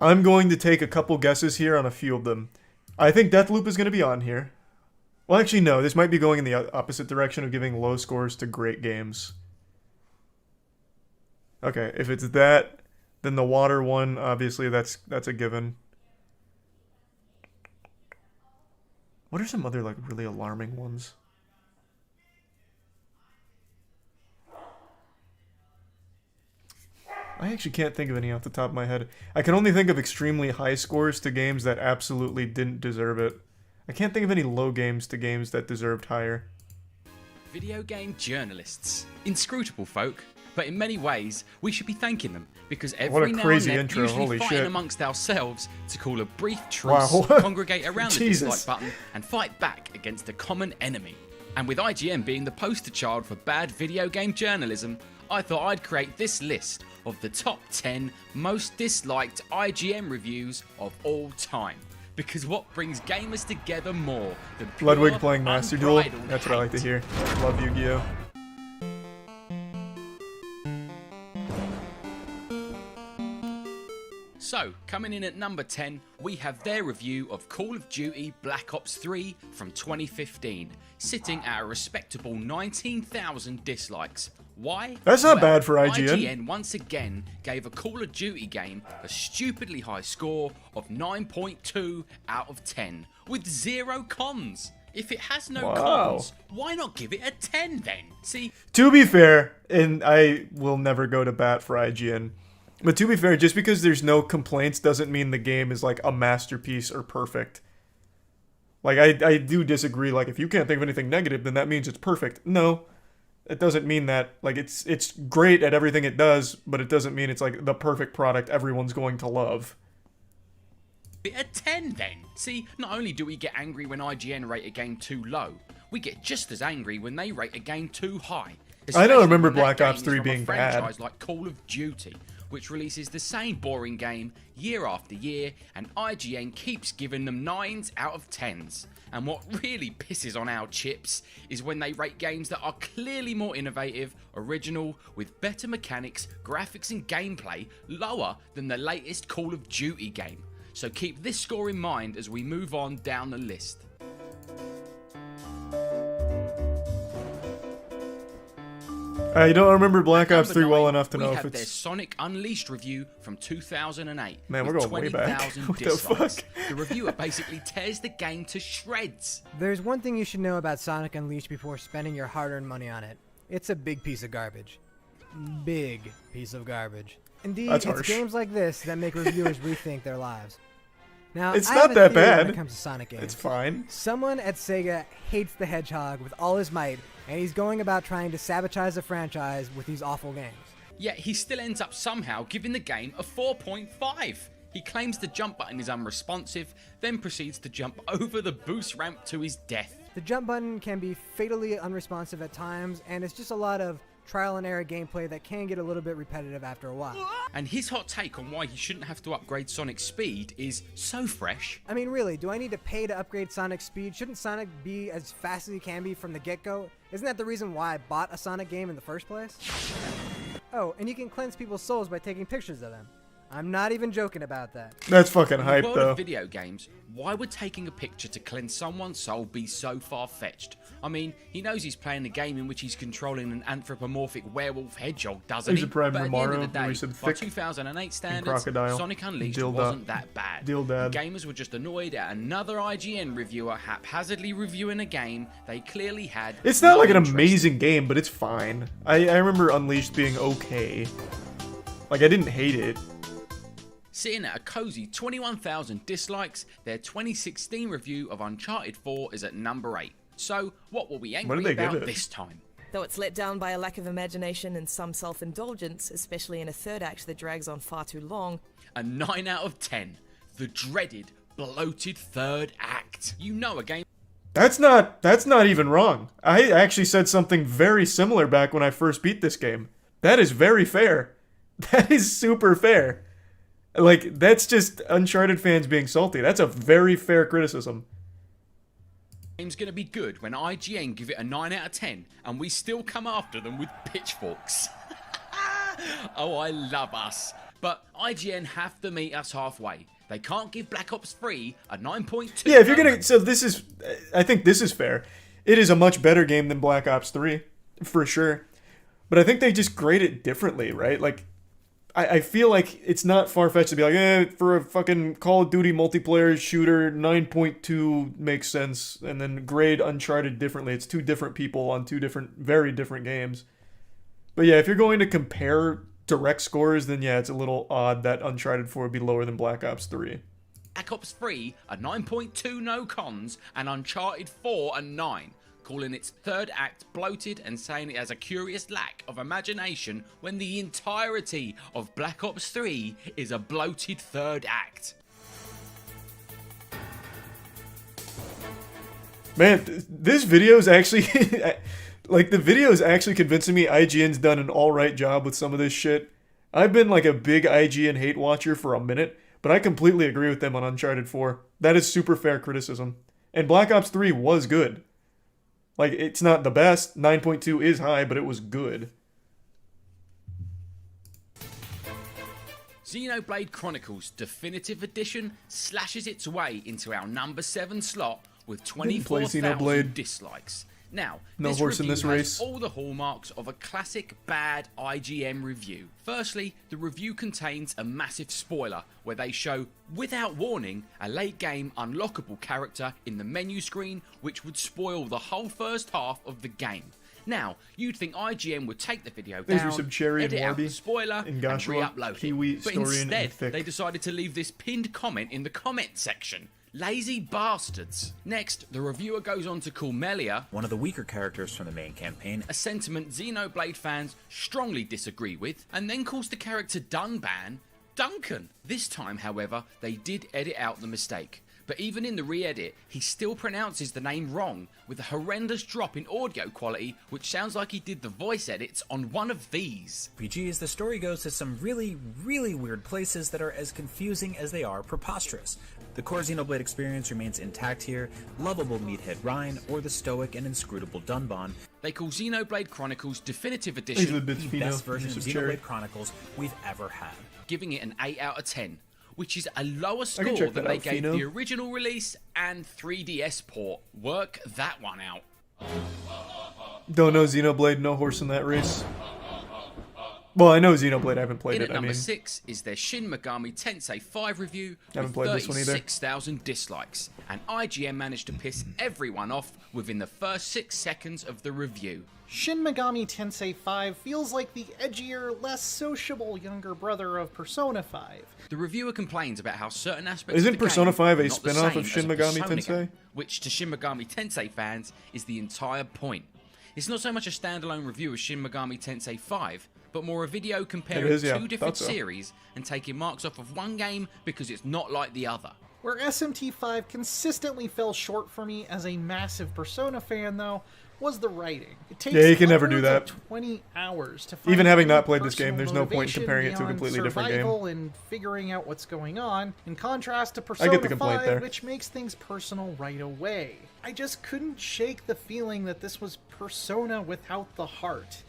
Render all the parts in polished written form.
I'm going to take a couple guesses here on a few of them. I think Deathloop is going to be on here. Well, actually, no. This might be going in the opposite direction of giving low scores to great games. Okay, if it's that, then the water one, obviously, that's a given. What are some other, like, really alarming ones? I actually can't think of any off the top of my head. I can only think of extremely high scores to games that absolutely didn't deserve it. I can't think of any low games to games that deserved higher. Video game journalists. Inscrutable folk, but in many ways, we should be thanking them, because every now and then, usually fighting amongst ourselves to call a brief truce, congregate around the dislike button, and fight back against a common enemy. And with IGN being the poster child for bad video game journalism, I thought I'd create this list of the top 10 most disliked IGN reviews of all time. Because what brings gamers together more than pure, Ludwig playing Master Duel? That's what I like to hate. hear. Love Yu-Gi-Oh! So, coming in at number 10, we have their review of Call of Duty Black Ops 3 from 2015, sitting at a respectable 19,000 dislikes. Why? That's not bad for IGN. IGN once again gave a Call of Duty game a stupidly high score of 9.2 out of 10, with 0 cons. If it has no cons, why not give it a 10 then? See? To be fair, and I will never go to bat for IGN, but to be fair, just because there's no complaints doesn't mean the game is like a masterpiece or perfect. Like, I do disagree. Like, if you can't think of anything negative, then that means it's perfect. No, it doesn't mean that. Like, it's great at everything it does, but it doesn't mean it's like the perfect product everyone's going to love. A 10 then. See, not only do we get angry when IGN rate a game too low, we get just as angry when they rate a game too high. I don't remember Black Ops 3 being bad. Franchise like Call of Duty, which releases the same boring game year after year, and IGN keeps giving them 9s out of 10s. And what really pisses on our chips is when they rate games that are clearly more innovative, original, with better mechanics, graphics and gameplay lower than the latest Call of Duty game. So keep this score in mind as we move on down the list. I don't remember Black Ops 3 well enough to know if we have it's... their Sonic Unleashed review from 2008. Man, we're going way back. What the fuck? The reviewer basically tears the game to shreds. There's one thing you should know about Sonic Unleashed before spending your hard-earned money on it. It's a big piece of garbage. Big piece of garbage. Indeed, it's games like this that make reviewers rethink their lives. Now, it's I not have a that theory bad. When it comes to Sonic games. It's fine. Someone at Sega hates the Hedgehog with all his might, and he's going about trying to sabotage the franchise with these awful games. Yet he still ends up somehow giving the game a 4.5. He claims the jump button is unresponsive, then proceeds to jump over the boost ramp to his death. The jump button can be fatally unresponsive at times, and it's just a lot of trial and error gameplay that can get a little bit repetitive after a while. And his hot take on why he shouldn't have to upgrade Sonic's speed is so fresh. I mean, really, do I need to pay to upgrade Sonic's speed? Shouldn't Sonic be as fast as he can be from the get-go? Isn't that the reason why I bought a Sonic game in the first place? Oh, and you can cleanse people's souls by taking pictures of them. I'm not even joking about that. That's fucking hype, though. In the world though. of video games, why would taking a picture to cleanse someone's soul be so far-fetched? I mean, he knows he's playing a game in which he's controlling an anthropomorphic werewolf hedgehog, doesn't he? But at the end of the day, by 2008 standards, Sonic Unleashed wasn't that bad. Gamers were just annoyed at another IGN reviewer haphazardly reviewing a game they clearly had. It's not like an amazing game, but it's fine. I remember Unleashed being okay. Like, I didn't hate it. Sitting at a cozy 21,000 dislikes, their 2016 review of Uncharted 4 is at number 8. So, what were we angry about this time? Though it's let down by a lack of imagination and some self-indulgence, especially in a third act that drags on far too long. A 9 out of 10. The dreaded, bloated third act. You know a game... That's not even wrong. I actually said something very similar back when I first beat this game. That is very fair. That is super fair. Like, that's just Uncharted fans being salty. That's a very fair criticism. Game's gonna be good when IGN give it a 9 out of 10 and we still come after them with pitchforks. Oh, I love us. But IGN have to meet us halfway. They can't give Black Ops 3 a 9.2. Yeah, if you're gonna, so this is, I think this is fair. It is a much better game than Black Ops 3, for sure. But I think they just grade it differently, right? Like, I feel like it's not far-fetched to be like, for a fucking Call of Duty multiplayer shooter, 9.2 makes sense, and then grade Uncharted differently. It's two different people on two different, very different games. But yeah, if you're going to compare direct scores, then yeah, it's a little odd that Uncharted 4 would be lower than Black Ops 3. Black Ops 3 a 9.2 no cons, and Uncharted 4 a 9. Calling its third act bloated and saying it has a curious lack of imagination when the entirety of Black Ops 3 is a bloated third act. Man, this video is actually, like, the video is actually convincing me IGN's done an alright job with some of this shit. I've been like a big IGN hate watcher for a minute, but I completely agree with them on Uncharted 4. That is super fair criticism. And Black Ops 3 was good. Like, it's not the best. 9.2 is high, but it was good. Xenoblade Chronicles Definitive Edition slashes its way into our number 7 slot with 24,000 dislikes. Now, no this horse in review this has race. all the hallmarks of a classic bad IGN review. Firstly, the review contains a massive spoiler where they show, without warning, a late game unlockable character in the menu screen which would spoil the whole first half of the game. Now, you'd think IGN would take the video down, some cherry edit and out the Warby, spoiler, and re-upload Kiwi, it. But Storian, instead, and Thick. they decided to leave this pinned comment in the comment section. Lazy bastards. Next, the reviewer goes on to call Melia, one of the weaker characters from the main campaign, a sentiment Xenoblade fans strongly disagree with, and then calls the character Dunban Duncan. This time, however, they did edit out the mistake. But even in the re-edit, he still pronounces the name wrong, with a horrendous drop in audio quality, which sounds like he did the voice edits on one of these. RPG, as the story goes, to some really, really weird places that are as confusing as they are preposterous. The core Xenoblade experience remains intact here, lovable meathead Ryan, or the stoic and inscrutable Dunban. They call Xenoblade Chronicles Definitive Edition the best version of Xenoblade Chronicles we've ever had, giving it an 8 out of 10. Which is a lower score than they gave the original release and 3DS port. Work that one out. Don't know Xenoblade, no horse in that race. Well, I know Xenoblade, I haven't played it. At number 6 is their Shin Megami Tensei 5 review with 36,000 dislikes. And IGN managed to piss everyone off within the first 6 seconds of the review. Shin Megami Tensei 5 feels like the edgier, less sociable younger brother of Persona 5. The reviewer complains about how certain aspects Isn't of the Persona game 5 are a not spin-off the of same Shin as a Megami Persona Tensei? game, which to Shin Megami Tensei fans is the entire point. It's not so much a standalone review of Shin Megami Tensei 5, but more a video comparing two different series and taking marks off of one game because it's not like the other. Where SMT5 consistently fell short for me as a massive Persona fan, though, was the writing. It takes you can never do that. 20 hours to find even having not played this game, there's no point in comparing it to a completely different game. And figuring out what's going on, in contrast to Persona 5, which makes things personal right away. I just couldn't shake the feeling that this was Persona without the heart.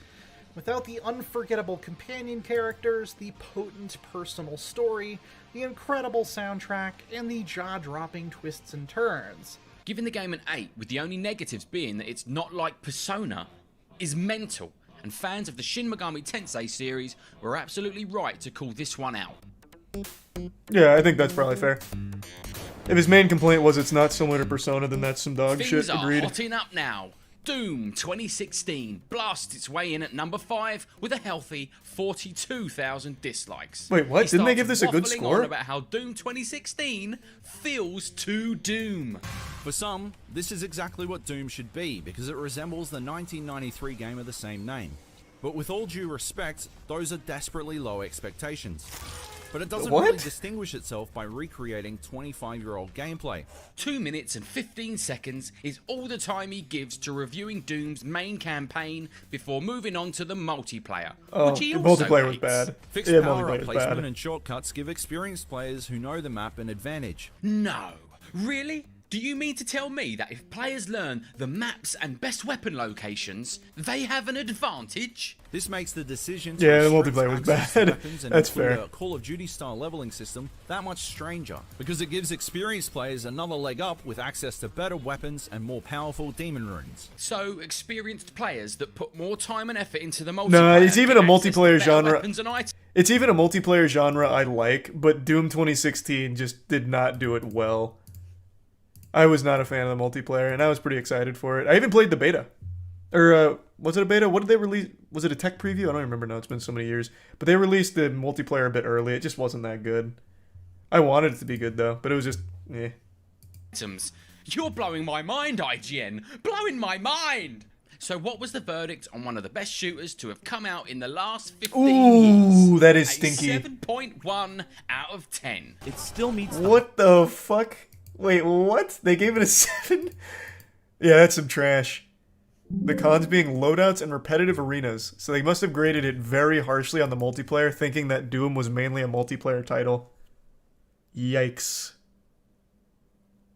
Without the unforgettable companion characters, the potent personal story, the incredible soundtrack, and the jaw-dropping twists and turns. Giving the game an 8, with the only negatives being that it's not like Persona, is mental, and fans of the Shin Megami Tensei series were absolutely right to call this one out. Yeah, I think that's probably fair. If his main complaint was it's not similar to Persona, then that's some dog shit, agreed. Things are hotting up now. Doom 2016 blasts its way in at number 5 with a healthy 42,000 dislikes. Wait, what? Didn't they give this a good score? On about how Doom 2016 feels too Doom. For some, this is exactly what Doom should be because it resembles the 1993 game of the same name. But with all due respect, those are desperately low expectations. But it doesn't really distinguish itself by recreating 25-year-old gameplay. 2 minutes and 15 seconds is all the time he gives to reviewing Doom's main campaign before moving on to the multiplayer, which he also multiplayer hates. was bad. Fixed power-up placement and shortcuts give experienced players who know the map an advantage. No. Really? Do you mean to tell me that if players learn the maps and best weapon locations, they have an advantage? This makes the decision to the multiplayer was bad. That's fair. A Call of Duty style leveling system that much stranger, because it gives experienced players another leg up with access to better weapons and more powerful demon runes. So experienced players that put more time and effort into the multiplayer. No, it's even a multiplayer genre. It's even a multiplayer genre I like, but Doom 2016 just did not do it well. I was not a fan of the multiplayer, and I was pretty excited for it. I even played the beta. Or, was it a beta? What did they release? Was it a tech preview? I don't remember now. It's been so many years. But they released the multiplayer a bit early. It just wasn't that good. I wanted it to be good, though. But it was just, eh. You're blowing my mind, IGN. Blowing my mind! So what was the verdict on one of the best shooters to have come out in the last 15 years? Ooh, that is stinky. 7.1 out of 10. It still meets the... What the fuck? Wait, what? They gave it a 7? Yeah, that's some trash. The cons being loadouts and repetitive arenas, so they must have graded it very harshly on the multiplayer, thinking that Doom was mainly a multiplayer title. Yikes.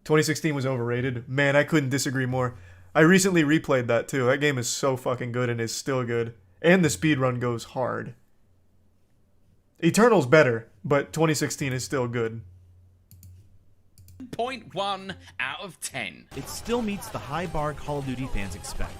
2016 was overrated. Man, I couldn't disagree more. I recently replayed that too. That game is so fucking good and is still good. And the speedrun goes hard. Eternal's better, but 2016 is still good. 0.1 out of 10. It still meets the high bar Call of Duty fans expect.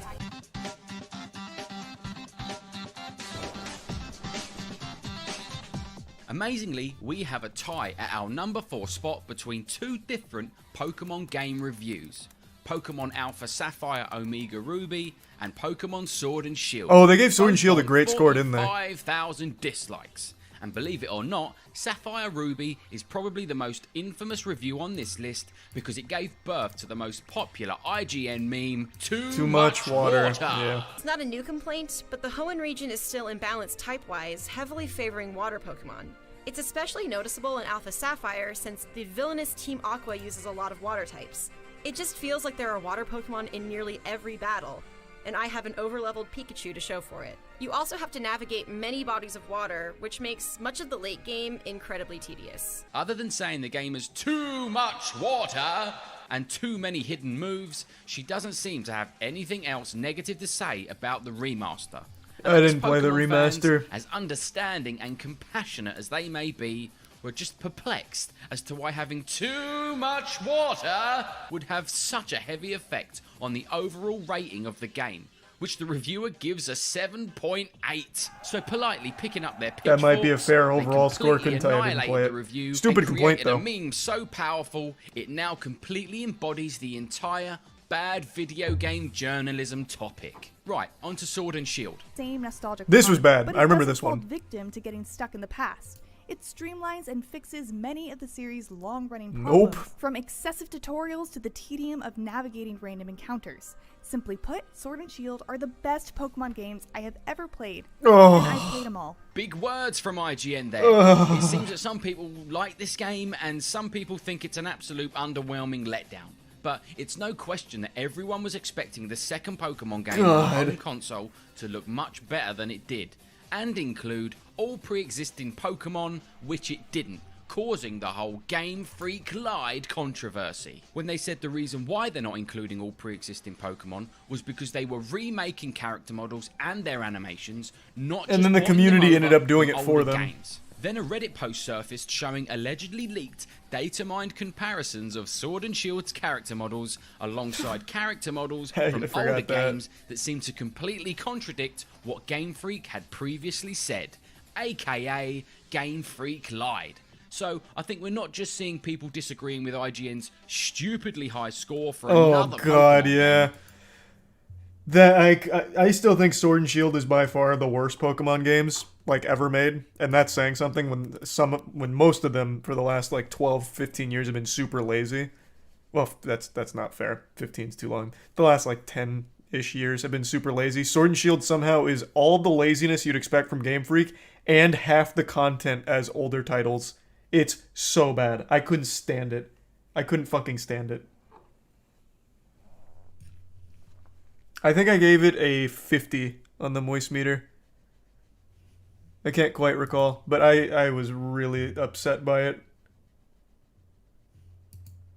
Amazingly, we have a tie at our number 4 spot between two different Pokemon game reviews. Pokemon Alpha Sapphire Omega Ruby and Pokemon Sword and Shield. Oh, they gave Sword and Shield a great score, didn't they? 5,000 dislikes. And believe it or not, Sapphire Ruby is probably the most infamous review on this list because it gave birth to the most popular IGN meme, Too much water. Yeah. It's not a new complaint, but the Hoenn region is still imbalanced type-wise, heavily favoring water Pokemon. It's especially noticeable in Alpha Sapphire since the villainous Team Aqua uses a lot of water types. It just feels like there are water Pokemon in nearly every battle, and I have an overleveled Pikachu to show for it. You also have to navigate many bodies of water, which makes much of the late game incredibly tedious. Other than saying the game has too much water and too many hidden moves, she doesn't seem to have anything else negative to say about the remaster. I didn't play the remaster. As understanding and compassionate as they may be, we're just perplexed as to why having too much water would have such a heavy effect on the overall rating of the game, which the reviewer gives a 7.8. So politely picking up their pitchforks, that might be a fair overall score. Couldn't tell you I didn't play it. Review Stupid complaint though. A meme so powerful it now completely embodies the entire bad video game journalism topic. Right, onto Sword and Shield. Same nostalgic. This was bad. I remember this one. Victim to getting stuck in the past. It streamlines and fixes many of the series' long-running problems, from excessive tutorials to the tedium of navigating random encounters. Simply put, Sword and Shield are the best Pokemon games I have ever played, and I've played them all. Big words from IGN there. It seems that some people like this game and some people think it's an absolute underwhelming letdown. But it's no question that everyone was expecting the second Pokemon game on the console to look much better than it did, and include all pre-existing Pokemon, which it didn't, causing the whole Game Freak lied controversy. When they said the reason why they're not including all pre-existing Pokemon was because they were remaking character models and their animations, not just and then the community ended up doing it for them. Games. Then a Reddit post surfaced showing allegedly leaked data mined comparisons of Sword and Shield's character models alongside character models from older games that seemed to completely contradict what Game Freak had previously said, aka Game Freak lied. So I think we're not just seeing people disagreeing with IGN's stupidly high score for another God, Pokemon yeah. game. That I still think Sword and Shield is by far the worst Pokemon games like ever made, and that's saying something when most of them for the last like 12-15 years have been super lazy. Well, that's not fair. 15's too long. The last like 10-ish years have been super lazy. Sword and Shield somehow is all the laziness you'd expect from Game Freak and half the content as older titles. It's so bad. I couldn't stand it. I couldn't fucking stand it. I think I gave it a 50 on the moist meter. I can't quite recall, but I was really upset by it.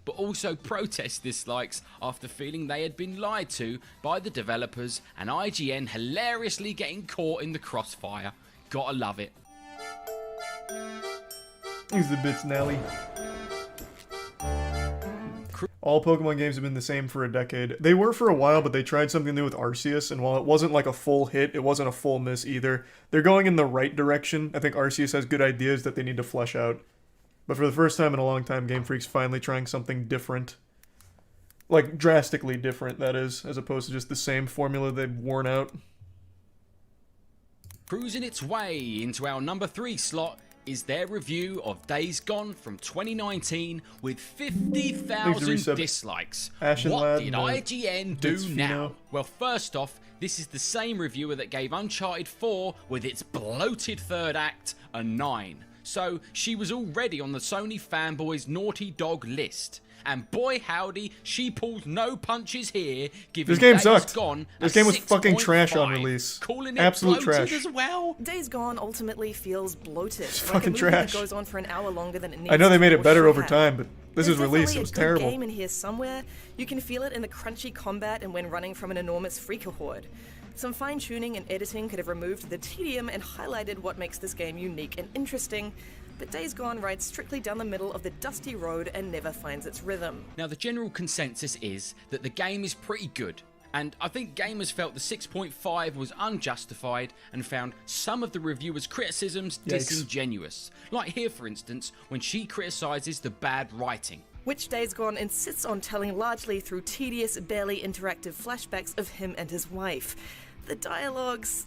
but also protest dislikes after feeling they had been lied to by the developers, and IGN hilariously getting caught in the crossfire. Gotta love it. Use the bits, Nelly. All Pokemon games have been the same for a decade. They were for a while, but they tried something new with Arceus, and while it wasn't like a full hit, it wasn't a full miss either. They're going in the right direction. I think Arceus has good ideas that they need to flesh out. But for the first time in a long time, Game Freak's finally trying something different. Like, drastically different, that is, as opposed to just the same formula they've worn out. Cruising its way into our number 3 slot is their review of Days Gone from 2019 with 50,000 dislikes. What did IGN do now? Well, first off, this is the same reviewer that gave Uncharted 4 with its bloated third act a 9. So she was already on the Sony fanboys' naughty dog list. And boy howdy, she pulled no punches here, giving this game Days sucked. Gone this game was fucking 6.5, trash on release. Calling it absolute bloated trash. as well. Days Gone ultimately feels bloated. It's like fucking a movie trash. That goes on for an hour longer than it needs. I know they made to it better or over should time, have. but this is release. It was terrible. There's definitely a good game in here somewhere. You can feel it in the crunchy combat and when running from an enormous freaker horde. Some fine-tuning and editing could have removed the tedium and highlighted what makes this game unique and interesting. But Days Gone rides strictly down the middle of the dusty road and never finds its rhythm. Now, the general consensus is that the game is pretty good, and I think gamers felt the 6.5 was unjustified and found some of the reviewers' criticisms disingenuous. Like here, for instance, when she criticises the bad writing. Which Days Gone insists on telling largely through tedious, barely interactive flashbacks of him and his wife. The dialogue's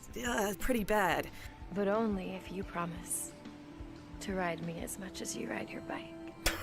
pretty bad. But only if you promise to ride me as much as you ride your bike.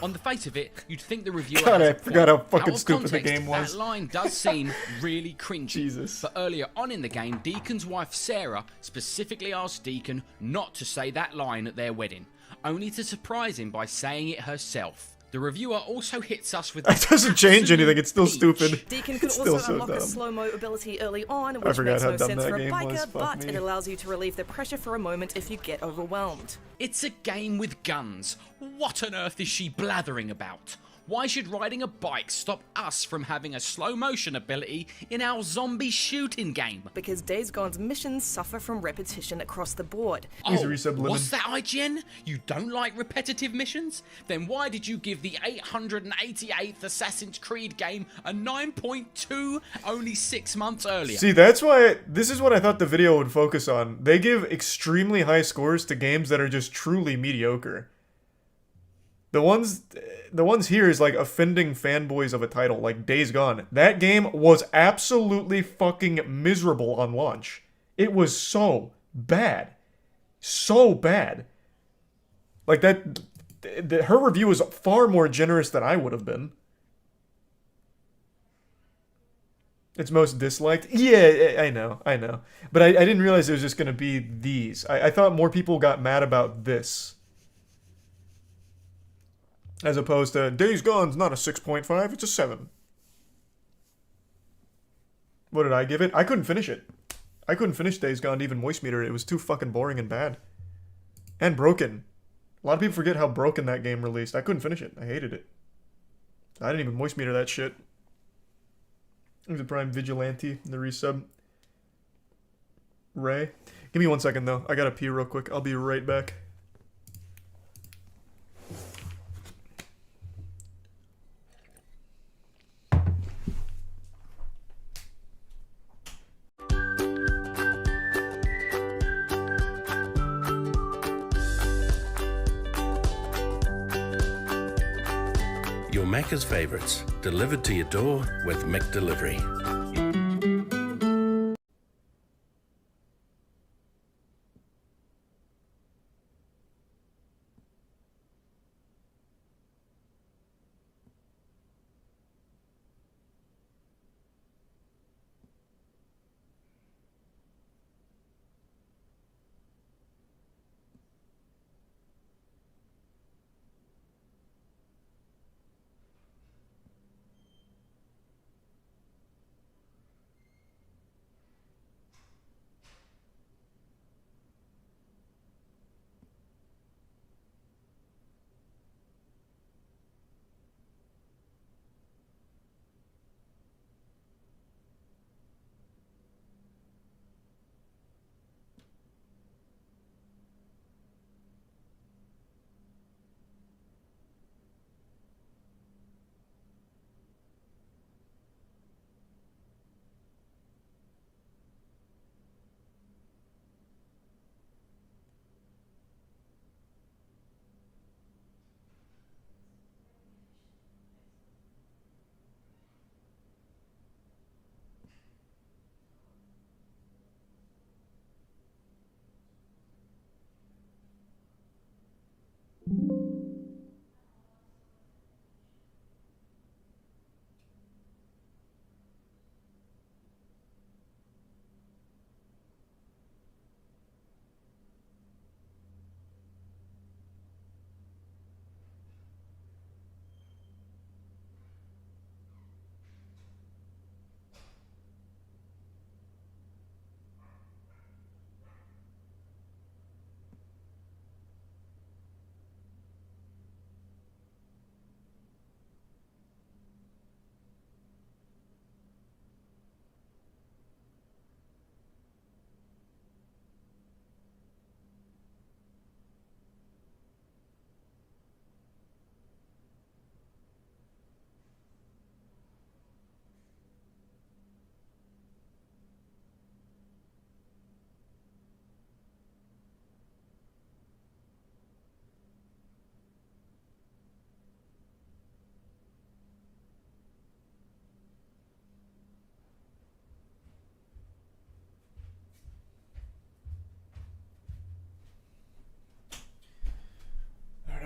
On the face of it, you'd think the reviewer God, has I forgot how fucking Out of stupid the context, game was. That line does seem really cringy. Jesus. But earlier on in the game, Deacon's wife Sarah specifically asked Deacon not to say that line at their wedding, only to surprise him by saying it herself. The reviewer also hits us with... It doesn't change anything, it's still stupid. Deacon can also unlock a slow-mo ability early on, which makes no sense for a biker, but it allows you to relieve the pressure for a moment if you get overwhelmed. It's a game with guns. What on earth is she blathering about? Why should riding a bike stop us from having a slow motion ability in our zombie shooting game? Because Days Gone's missions suffer from repetition across the board. Oh, what's that, IGN? You don't like repetitive missions? Then why did you give the 888th Assassin's Creed game a 9.2 only 6 months earlier? See, that's why this is what I thought the video would focus on. They give extremely high scores to games that are just truly mediocre. The ones here is like offending fanboys of a title, like Days Gone. That game was absolutely fucking miserable on launch. It was so bad. So bad. Like her review was far more generous than I would have been. It's most disliked? Yeah, I know. But I didn't realize it was just going to be these. I thought more people got mad about this. As opposed to, Days Gone's not a 6.5, it's a 7. What did I give it? I couldn't finish it. I couldn't finish Days Gone to even Moistcr1tikal. It was too fucking boring and bad. And broken. A lot of people forget how broken that game released. I couldn't finish it. I hated it. I didn't even Moistcr1tikal that shit. It was a Prime Vigilante, the resub. Ray. Give me 1 second though. I gotta pee real quick. I'll be right back. Your Macca's favorites, delivered to your door with McDelivery.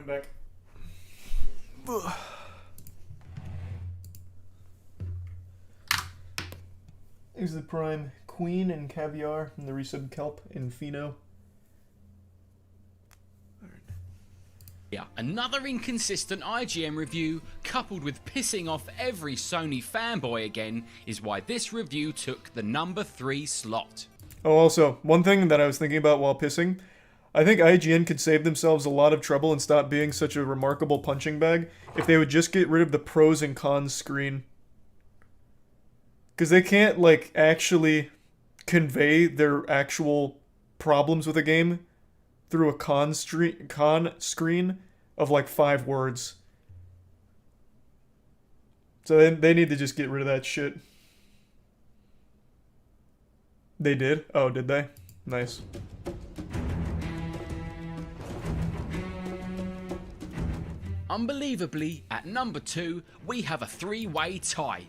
I'm back. Here's the Prime Queen and Caviar and the resub Kelp and Pheno. Yeah, another inconsistent IGN review, coupled with pissing off every Sony fanboy again, is why this review took the number 3 slot. Oh, also, one thing that I was thinking about while pissing, I think IGN could save themselves a lot of trouble and stop being such a remarkable punching bag if they would just get rid of the pros and cons screen. Because they can't, like, actually convey their actual problems with a game through a con screen of, like, 5 words. So they need to just get rid of that shit. They did? Oh, did they? Nice. Unbelievably, at number 2, we have a 3-way tie.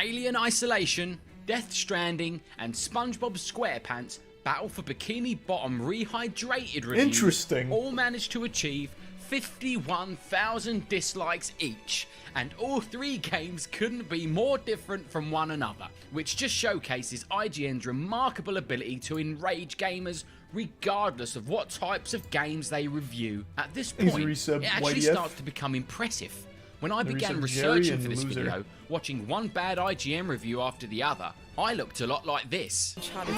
Alien Isolation, Death Stranding, and SpongeBob SquarePants Battle for Bikini Bottom Rehydrated reviews Interesting. all managed to achieve 51,000 dislikes each, and all 3 games couldn't be more different from one another, which just showcases IGN's remarkable ability to enrage gamers regardless of what types of games they review. At this point, it actually starts to become impressive. When I began researching for this video, watching one bad IGN review after the other, I looked a lot like this. Stoic and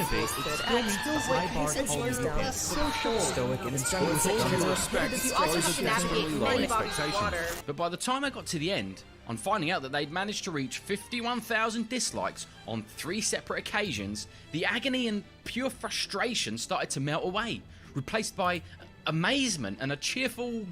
But by the time I got to the end, on finding out that they'd managed to reach 51,000 dislikes on 3 separate occasions, the agony and pure frustration started to melt away, replaced by amazement and a cheerful,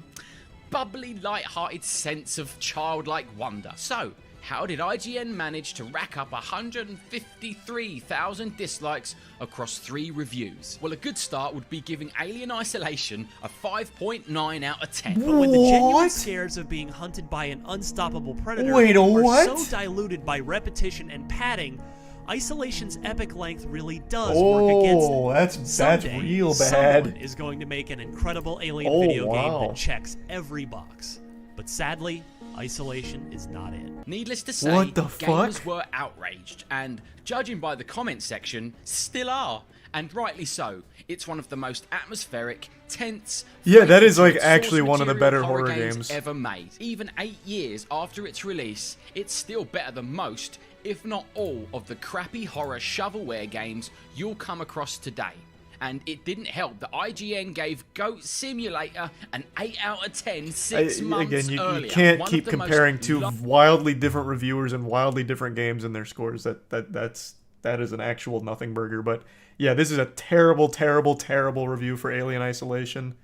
bubbly, light-hearted sense of childlike wonder. So, how did IGN manage to rack up 153,000 dislikes across 3 reviews? Well, a good start would be giving Alien Isolation a 5.9 out of 10. But when the genuine scares of being hunted by an unstoppable predator are so diluted by repetition and padding, Isolation's epic length really does work against it. Oh, that's real bad. Someone is going to make an incredible Alien video game that checks every box. But sadly, Isolation is not in. Needless to say, gamers were outraged, and judging by the comment section, still are. And rightly so. It's one of the most atmospheric, tense, yeah, that is like actually one of the better horror games ever made. Even 8 years after its release, it's still better than most, if not all, of the crappy horror shovelware games you'll come across today. And it didn't help that IGN gave Goat Simulator an 8 out of 10 6 months again, earlier. You can't keep comparing 2 wildly different reviewers and wildly different games and their scores. That is an actual nothing burger. But yeah, this is a terrible, terrible, terrible review for Alien Isolation.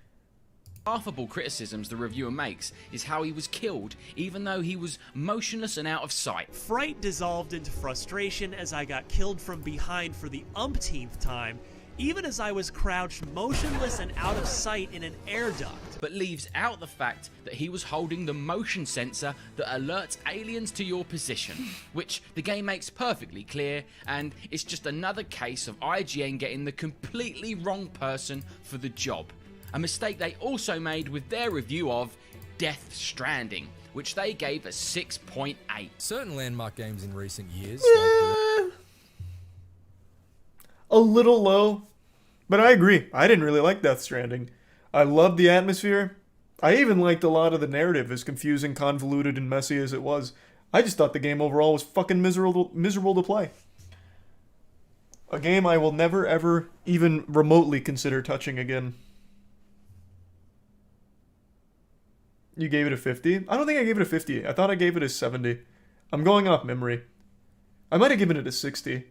Laughable criticisms the reviewer makes is how he was killed, even though he was motionless and out of sight. Fright dissolved into frustration as I got killed from behind for the umpteenth time, even as I was crouched motionless and out of sight in an air duct. But leaves out the fact that he was holding the motion sensor that alerts aliens to your position, which the game makes perfectly clear, and it's just another case of IGN getting the completely wrong person for the job. A mistake they also made with their review of Death Stranding, which they gave a 6.8. Certain landmark games in recent years... a little low, but I agree. I didn't really like Death Stranding. I loved the atmosphere. I even liked a lot of the narrative, as confusing, convoluted, and messy as it was. I just thought the game overall was fucking miserable to play. A game I will never ever even remotely consider touching again. You gave it a 50? I don't think I gave it a 50. I thought I gave it a 70. I'm going off memory. I might have given it a 60.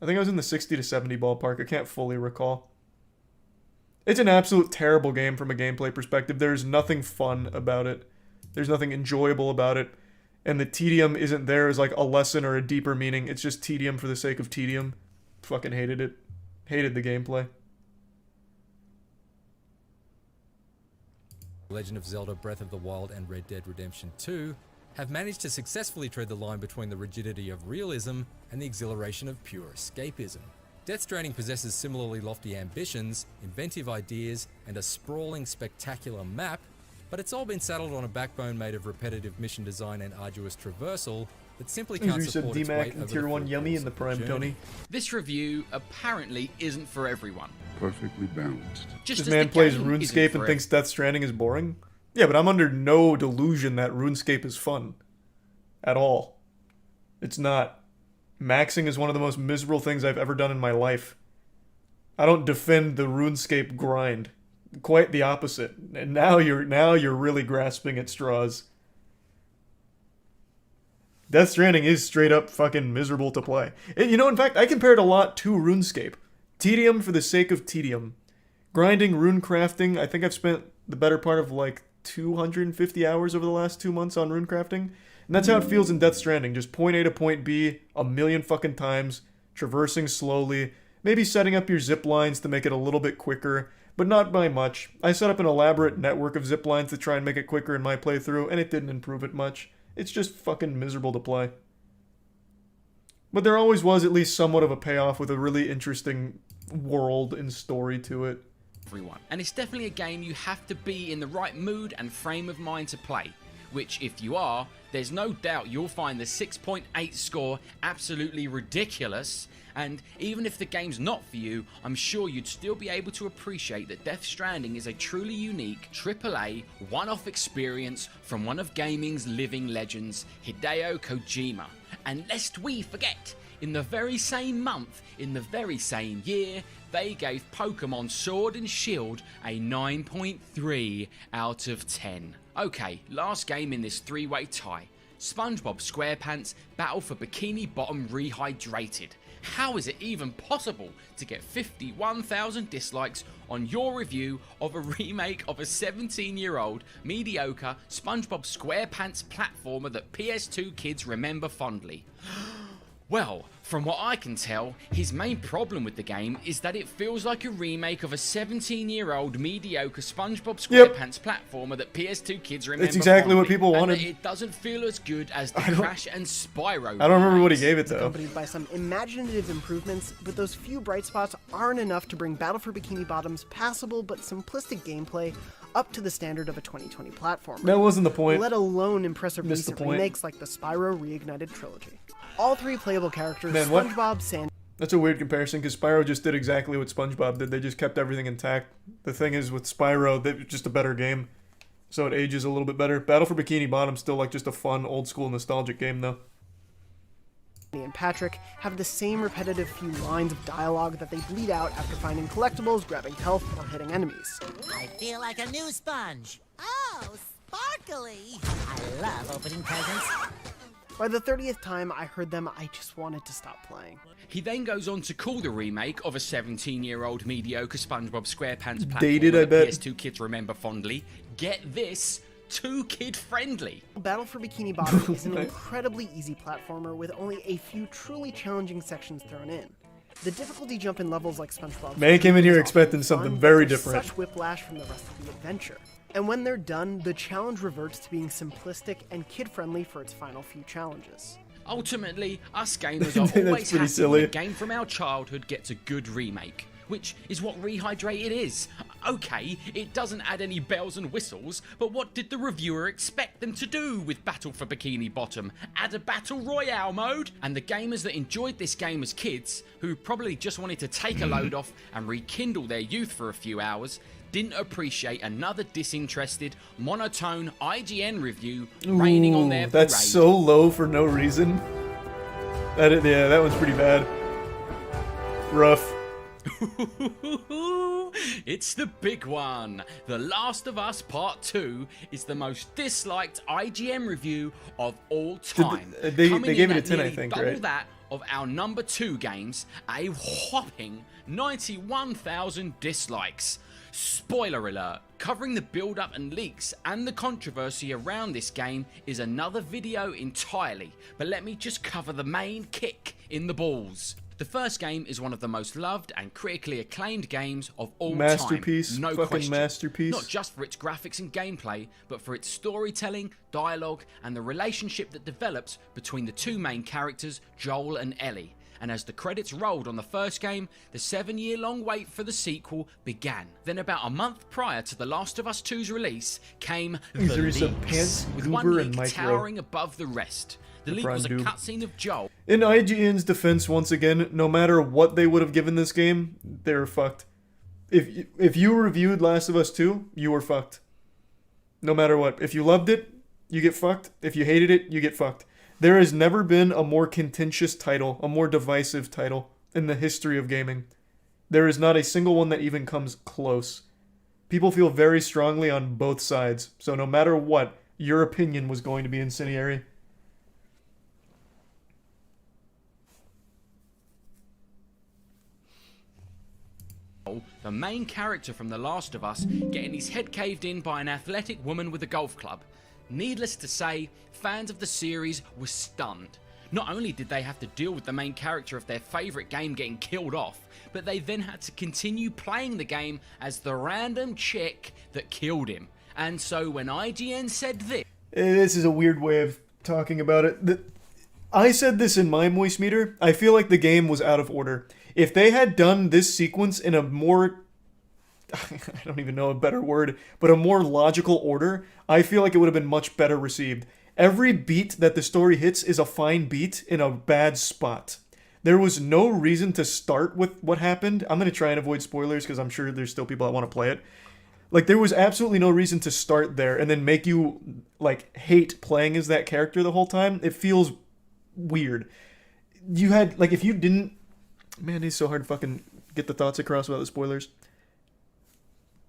I think I was in the 60 to 70 ballpark. I can't fully recall. It's an absolute terrible game from a gameplay perspective. There's nothing fun about it. There's nothing enjoyable about it. And the tedium isn't there as like a lesson or a deeper meaning. It's just tedium for the sake of tedium. Fucking hated it. Hated the gameplay. Legend of Zelda Breath of the Wild and Red Dead Redemption 2 have managed to successfully tread the line between the rigidity of realism and the exhilaration of pure escapism. Death Stranding possesses similarly lofty ambitions, inventive ideas, and a sprawling, spectacular map, but it's all been saddled on a backbone made of repetitive mission design and arduous traversal that simply can't support its weight over Tier 1 yummy in the prime, Tony. This review apparently isn't for everyone. Perfectly balanced. This man plays RuneScape and thinks Death Stranding is boring? Yeah, but I'm under no delusion that RuneScape is fun. At all. It's not. Maxing is one of the most miserable things I've ever done in my life. I don't defend the RuneScape grind. Quite the opposite. And now you're really grasping at straws. Death Stranding is straight up fucking miserable to play. And, you know, in fact, I compare it a lot to RuneScape. Tedium for the sake of tedium. Grinding, rune crafting, I think I've spent the better part of like 250 hours over the last 2 months on rune crafting. And that's how it feels in Death Stranding. Just point A to point B a million fucking times, traversing slowly, maybe setting up your zip lines to make it a little bit quicker, but not by much. I set up an elaborate network of zip lines to try and make it quicker in my playthrough, and it didn't improve it much. It's just fucking miserable to play. But there always was at least somewhat of a payoff with a really interesting world and story to it. Everyone. And it's definitely a game you have to be in the right mood and frame of mind to play. Which, if you are, there's no doubt you'll find the 6.8 score absolutely ridiculous. And even if the game's not for you, I'm sure you'd still be able to appreciate that Death Stranding is a truly unique AAA one-off experience from one of gaming's living legends, Hideo Kojima. And lest we forget, in the very same month, in the very same year, they gave Pokemon Sword and Shield a 9.3 out of 10. Okay, last game in this three-way tie. SpongeBob SquarePants Battle for Bikini Bottom Rehydrated. How is it even possible to get 51,000 dislikes on your review of a remake of a 17-year-old mediocre SpongeBob SquarePants platformer that PS2 kids remember fondly? Well, from what I can tell, his main problem with the game is that it feels like a remake of a 17-year-old mediocre SpongeBob SquarePants platformer that PS2 kids remember. It's exactly fondly, what people wanted. And it doesn't feel as good as the Crash and Spyro. I don't remember what he gave it though. Accompanied by some imaginative improvements, but those few bright spots aren't enough to bring Battle for Bikini Bottom's passable but simplistic gameplay up to the standard of a 2020 platformer. That wasn't the point. Let alone impressive recent remakes like the Spyro Reignited trilogy. All three playable characters, SpongeBob, Sandy... That's a weird comparison, because Spyro just did exactly what SpongeBob did. They just kept everything intact. The thing is, with Spyro, it's just a better game, so it ages a little bit better. Battle for Bikini Bottom's still like just a fun, old-school, nostalgic game, though. And Patrick have the same repetitive few lines of dialogue that they bleed out after finding collectibles, grabbing health, or hitting enemies. I feel like a new sponge. Oh, sparkly! I love opening presents. By the 30th time I heard them, I just wanted to stop playing. He then goes on to call the remake of a 17-year-old mediocre SpongeBob SquarePants platform dated, I bet. PS2 kids remember fondly. Get this, too kid-friendly. Battle for Bikini Bottom is an incredibly easy platformer with only a few truly challenging sections thrown in. The difficulty jump in levels like SpongeBob... Man came in here expecting something very different. Such whiplash from the rest of the adventure. And when they're done, the challenge reverts to being simplistic and kid-friendly for its final few challenges. Ultimately, us gamers are always happy when a game from our childhood gets a good remake, which is what Rehydrated is. Okay, it doesn't add any bells and whistles, but what did the reviewer expect them to do with Battle for Bikini Bottom? Add a Battle Royale mode? And the gamers that enjoyed this game as kids, who probably just wanted to take a load off and rekindle their youth for a few hours, didn't appreciate another disinterested, monotone IGN review raining on their parade. That's so low for no reason. That one's pretty bad. Rough. It's the big one. The Last of Us Part 2 is the most disliked IGN review of all time. They gave it a 10, I think, double right? that of our number 2 games, a whopping 91,000 dislikes. Spoiler alert, covering the build-up and leaks and the controversy around this game is another video entirely, but let me just cover the main kick in the balls. The first game is one of the most loved and critically acclaimed games of all masterpiece, time. No fucking question. Masterpiece. Not just for its graphics and gameplay, but for its storytelling, dialogue, and the relationship that develops between the two main characters, Joel and Ellie. and as the credits rolled on the first game, the 7-year-long wait for the sequel began. Then about a month prior to The Last of Us 2's release came The Leaks, with one leak towering above the rest. The leak was a cutscene of Joel. In IGN's defense, once again, no matter what they would have given this game, they were fucked. If you reviewed Last of Us 2, you were fucked. No matter what. If you loved it, you get fucked. If you hated it, you get fucked. There has never been a more contentious title, a more divisive title in the history of gaming. There is not a single one that even comes close. People feel very strongly on both sides, so no matter what, your opinion was going to be incendiary. The main character from The Last of Us getting his head caved in by an athletic woman with a golf club. Needless to say, fans of the series were stunned. Not only did they have to deal with the main character of their favourite game getting killed off, but they then had to continue playing the game as the random chick that killed him. And so when IGN said this... This is a weird way of talking about it. I said this in my Moistcr1tikal. I feel like the game was out of order. If they had done this sequence in a more... I don't even know a better word, but a more logical order, I feel like it would have been much better received. Every beat that the story hits is a fine beat in a bad spot. There was no reason to start with what happened. I'm going to try and avoid spoilers because I'm sure there's still people that want to play it. Like, there was absolutely no reason to start there and then make you, like, hate playing as that character the whole time. It feels weird. You had, like, if you didn't... Man, it's so hard to fucking get the thoughts across without the spoilers.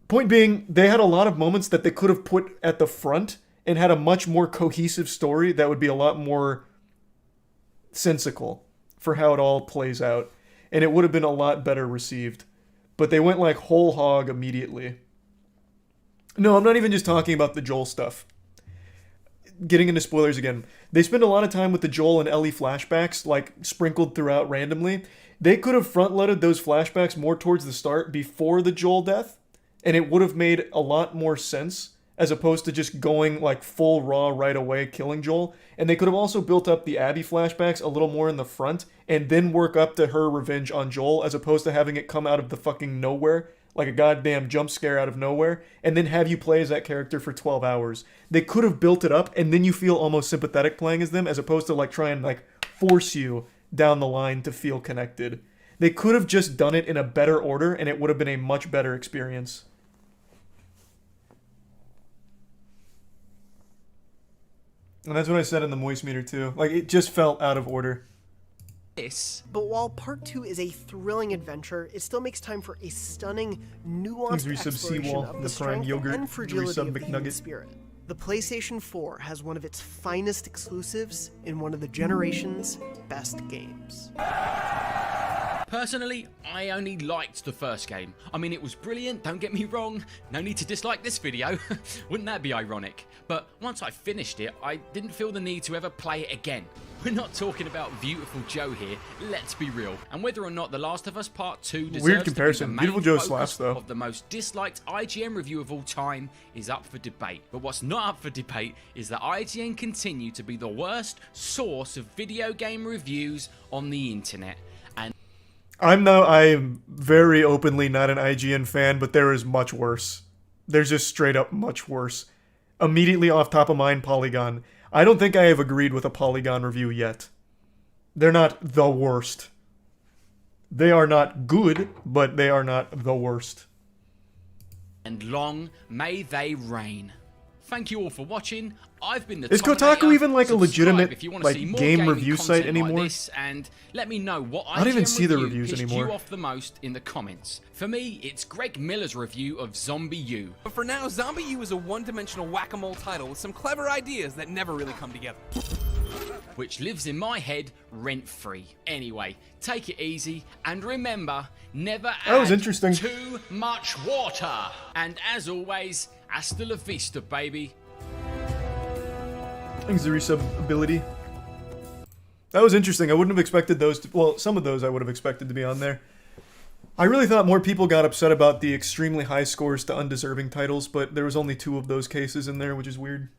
Point being, they had a lot of moments that they could have put at the front and had a much more cohesive story that would be a lot more sensical for how it all plays out. And it would have been a lot better received. But they went like whole hog immediately. No, I'm not even just talking about the Joel stuff. Getting into spoilers again. They spend a lot of time with the Joel and Ellie flashbacks, like sprinkled throughout randomly. They could have front-loaded those flashbacks more towards the start before the Joel death. And it would have made a lot more sense as opposed to just going like full raw right away killing Joel. And they could have also built up the Abby flashbacks a little more in the front and then work up to her revenge on Joel as opposed to having it come out of the fucking nowhere like a goddamn jump scare out of nowhere and then have you play as that character for 12 hours. They could have built it up and then you feel almost sympathetic playing as them as opposed to like try and like force you down the line to feel connected. They could have just done it in a better order and it would have been a much better experience. And that's what I said in the Moistcr1tikal too. Like, it just felt out of order. But while Part 2 is a thrilling adventure, it still makes time for a stunning, nuanced exploration of the strength and fragility of the human spirit. The PlayStation 4 has one of its finest exclusives in one of the generation's best games. Personally, I only liked the first game. I mean, it was brilliant, don't get me wrong. No need to dislike this video. Wouldn't that be ironic? But once I finished it, I didn't feel the need to ever play it again. We're not talking about Beautiful Joe here, let's be real. And whether or not The Last of Us Part 2 deserves weird comparison. To be the Beautiful Joe slaps, though. Of the most disliked IGN review of all time is up for debate. But what's not up for debate is that IGN continue to be the worst source of video game reviews on the internet. And I'm very openly not an IGN fan, but there is much worse. There's just straight up much worse. Immediately off top of mind, Polygon. I don't think I have agreed with a Polygon review yet. They're not the worst. They are not good, but they are not the worst. And long may they reign. Thank you all for watching. I've been the Is Kotaku even like a legitimate like game review site like anymore? This, and let me know what I don't even see the reviews pissed anymore. You off the most in the comments. For me, it's Greg Miller's review of Zombie U. But for now, Zombie U is a one-dimensional whack-a-mole title with some clever ideas that never really come together. Which lives in my head rent-free. Anyway, take it easy and remember, never add too much water. And as always, hasta la vista, baby. Thanks, the resub ability. That was interesting. I wouldn't have expected those to... Well, some of those I would have expected to be on there. I really thought more people got upset about the extremely high scores to undeserving titles, but there was only 2 of those cases in there, which is weird.